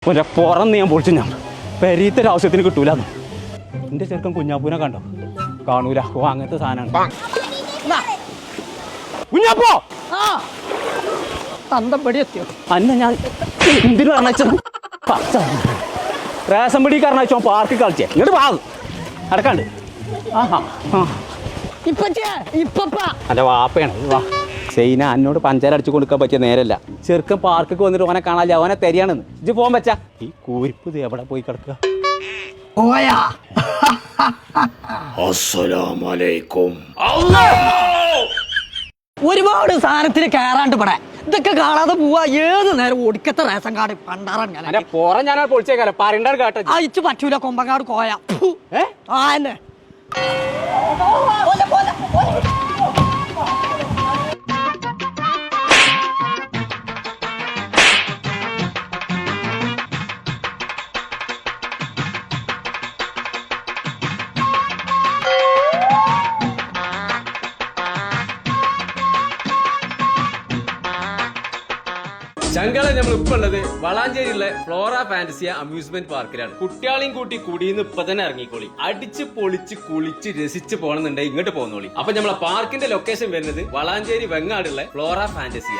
ഒരു പുറന്ന് ഞാൻ പൊളിച്ചു ഞാൻ പെരീത്തൊരു ആവശ്യത്തിന് കിട്ടൂലെന്ന്. എൻ്റെ ചെറുക്കൻ കുഞ്ഞാപ്പൂനെ കണ്ടോ? കാണൂല. ഓ അങ്ങനത്തെ സാധനമാണ്. കുഞ്ഞാപ്പോ തന്തപ്പടി എത്തിയോ അന്ന ഞാൻ എന്തിനു പറഞ്ഞ റേഷൻ പിടി കാരണോ പാർക്കിൽ കളിച്ചേ ഇങ്ങോട്ട് പാകും അടക്കാണ്ട്. ആഹാ അല്ല വാപ്പയാണ്. വാ സൈന എന്നോട് പഞ്ചാര അടിച്ചു കൊടുക്കാൻ പറ്റിയ നേരല്ല. ചെറുക്കൻ പാർക്കൊക്കെ വന്നിട്ട് ഓനെ കാണാല്ല, ഓനെ തരികയാണെന്ന്. ഇജ്ജ് പോകാൻ പറ്റാ? ഈ കൂരിപ്പ് എവിടെ പോയി കിടക്കുക? ഒരുപാട് സാധനത്തിന് കയറാണ്ട് ഇവിടെ ഇതൊക്കെ കാണാതെ പോവാ. ഏത് നേരം ഒടുക്കത്തെ റേഷൻ കാർഡ് പണ്ടാറാൻ ഞാൻ പുറം ഞാൻ പൊളിച്ചേക്കാലോ. പറയണ്ട കേട്ടോ. അയച്ചു പറ്റൂല. കൊമ്പങ്ങാട് കോയ ആന്നെ ശങ്കളെ നമ്മളിപ്പോ ഉള്ളത് വളാഞ്ചേരിയിലെ ഫ്ലോറ ഫാന്റസിയ അമ്യൂസ്മെന്റ് പാർക്കിലാണ്. കുട്ടികളെയും കൂട്ടി കുടിയിന്ന് ഇപ്പൊ തന്നെ ഇറങ്ങിക്കോളി. അടിച്ച് പൊളിച്ച് കുളിച്ച് രസിച്ച് പോകണമെന്നുണ്ടെങ്കിൽ ഇങ്ങോട്ട് പോകുന്നോളി. അപ്പൊ നമ്മളെ പാർക്കിന്റെ ലൊക്കേഷൻ വരുന്നത് വളാഞ്ചേരി വെങ്ങാടുള്ള ഫ്ലോറ ഫാന്റസിയ.